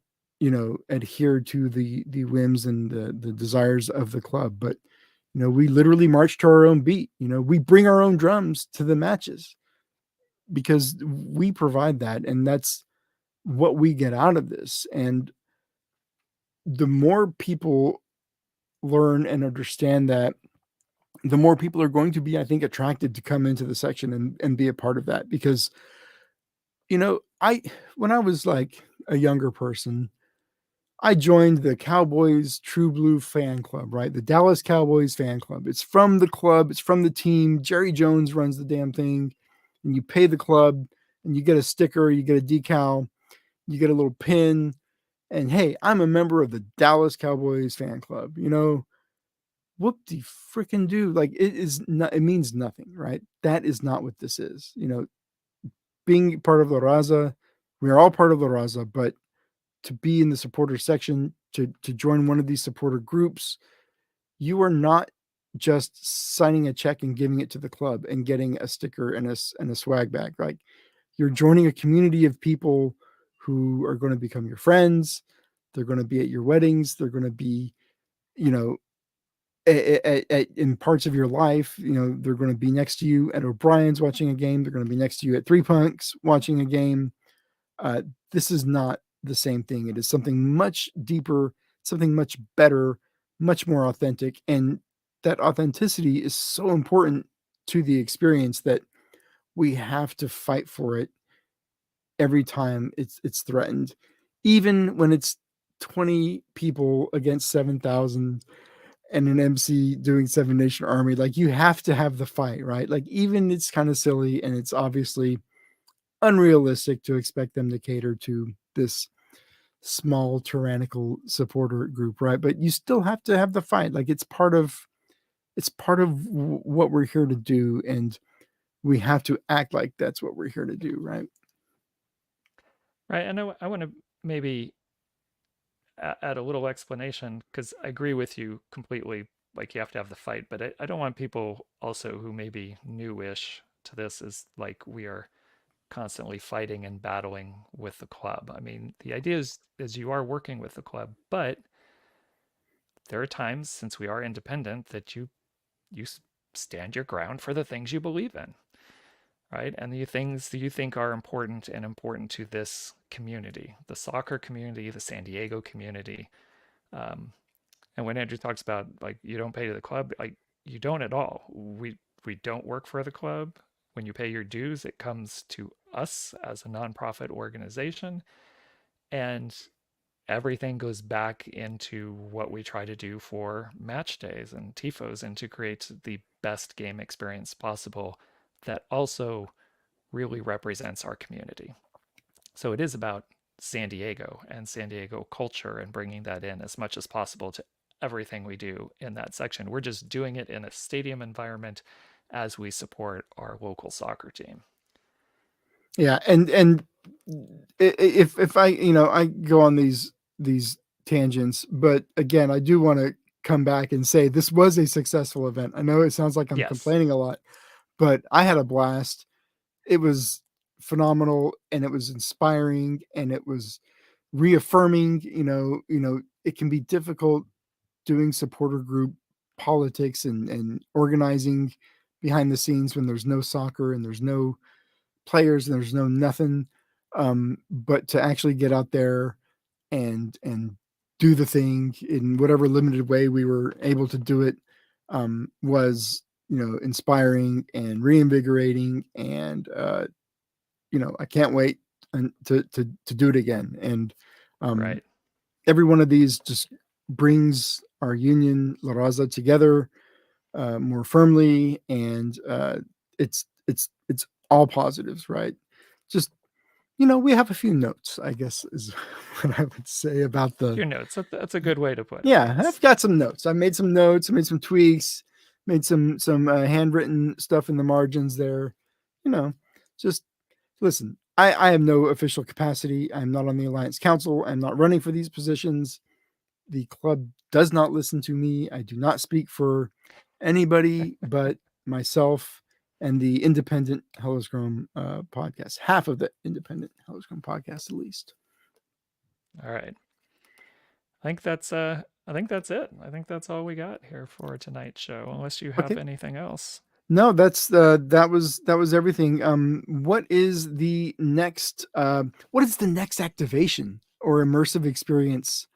adhere to the whims and the desires of the club, but we literally march to our own beat. We bring our own drums to the matches because we provide that, and that's what we get out of this. And the more people learn and understand that, the more people are going to be, I think, attracted to come into the section and be a part of that. Because I when I was like a younger person, I joined the Cowboys True Blue fan club, right? The Dallas Cowboys fan club. It's from the club, it's from the team. Jerry Jones runs the damn thing. And you pay the club and you get a sticker, you get a decal, you get a little pin. And hey, I'm a member of the Dallas Cowboys fan club. Whoop de freaking do. Like it means nothing, right? That is not what this is. Being part of the Raza, we are all part of the Raza, but to be in the supporter section, to join one of these supporter groups, you are not just signing a check and giving it to the club and getting a sticker and a swag bag. Like you're joining a community of people who are going to become your friends. They're going to be at your weddings. They're going to be, you know, in parts of your life. They're going to be next to you at O'Brien's watching a game. They're going to be next to you at Three Punks watching a game. This is not the same thing. It is something much deeper, something much better, much more authentic. And that authenticity is so important to the experience that we have to fight for it every time it's threatened, even when it's 20 people against 7,000 and an MC doing Seven Nation Army. Like you have to have the fight, right? Like even it's kind of silly and it's obviously unrealistic to expect them to cater to this small tyrannical supporter group, right? But you still have to have the fight. Like it's part of it's part of what we're here to do, and we have to act like that's what we're here to do, right? Right. And I want to maybe add a little explanation because I agree with you completely. Like you have to have the fight, but I don't want people also who may be newish to this is like we are constantly fighting and battling with the club. I mean, the idea is you are working with the club, but there are times since we are independent that you stand your ground for the things you believe in, right? And the things that you think are important and important to this community, the soccer community, the San Diego community. Um, and when Andrew talks about like you don't pay to the club, like you don't at all. We don't work for the club. When you pay your dues, it comes to us as a nonprofit organization, and everything goes back into what we try to do for match days and tifos and to create the best game experience possible that also really represents our community. So it is about San Diego and San Diego culture and bringing that in as much as possible to everything we do in that section. We're just doing it in a stadium environment as we support our local soccer team. Yeah, and if I, I go on these tangents, but again, I do want to come back and say this was a successful event. I know it sounds like I'm Yes. complaining a lot, but I had a blast. It was phenomenal, and it was inspiring, and it was reaffirming. It can be difficult doing supporter group politics and organizing behind the scenes when there's no soccer and there's no players and there's no nothing. But to actually get out there and do the thing in whatever limited way we were able to do it was inspiring and reinvigorating, and I can't wait to do it again. And um, Right. every one of these just brings our union La Raza together more firmly, and it's all positives, right? Just we have a few notes, I guess, is what I would say about the. Few notes. That's a good way to put it. Yeah, Yes. I've got some notes. I made some notes. I made some tweaks. Made some handwritten stuff in the margins there. You know, just listen. I have no official capacity. I'm not on the Alliance Council. I'm not running for these positions. The club does not listen to me. I do not speak for anybody but myself and the independent Hellas Chrome podcast. Half of the independent Hellas Chrome podcast, at least. All right. I think that's it. I think that's all we got here for tonight's show, unless you have Okay. anything else. No, that was everything. What is the next? What is the next activation or immersive experience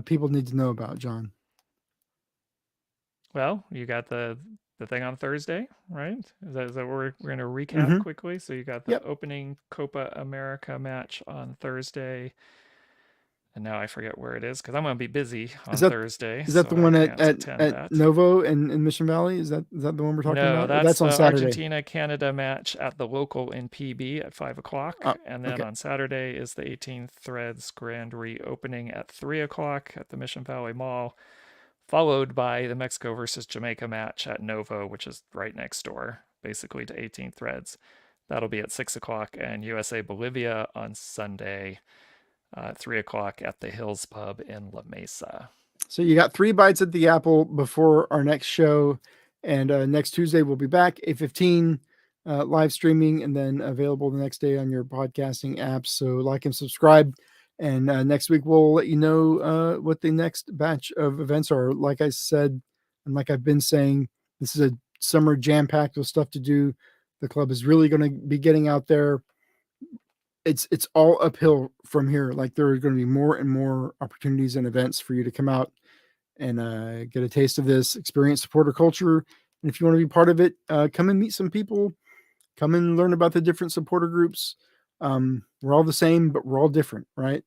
people need to know about, John? Well, you got the thing on Thursday, right? Is that what we're going to recap Mm-hmm. quickly? So you got the Yep. opening Copa America match on Thursday, and now I forget where it is because I'm going to be busy Is on that Thursday, is that so the I one at can't at, attend at that. Novo in Mission Valley? Is that the one we're talking No, about? Or that's that's on the Saturday. Argentina Canada match at the local in PB at 5 o'clock. Oh, And then okay. on Saturday is the 18th Threads Grand reopening at 3 o'clock at the Mission Valley Mall, followed by the Mexico versus Jamaica match at Novo, which is right next door, basically to 18th Threads. That'll be at 6 o'clock, and USA Bolivia on Sunday, 3 o'clock at the Hills Pub in La Mesa. So you got 3 bites at the apple before our next show, and next Tuesday we'll be back 8:15 live streaming, and then available the next day on your podcasting apps. So like and subscribe, and next week we'll let you know what the next batch of events are. Like I said, and like I've been saying, this is a summer jam packed with stuff to do. The club is really going to be getting out there. It's all uphill from here. Like there are going to be more and more opportunities and events for you to come out and get a taste of this, experience supporter culture. And if you want to be part of it, come and meet some people, come and learn about the different supporter groups. We're all the same, but we're all different, right?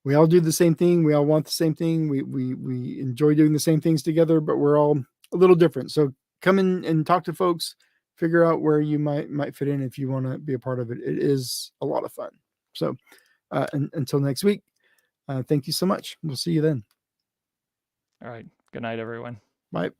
We all do the same thing. We all want the same thing. We enjoy doing the same things together, but we're all a little different. So come in and talk to folks, figure out where you might fit in if you want to be a part of it. It is a lot of fun. So until next week, thank you so much. We'll see you then. All right. Good night, everyone. Bye.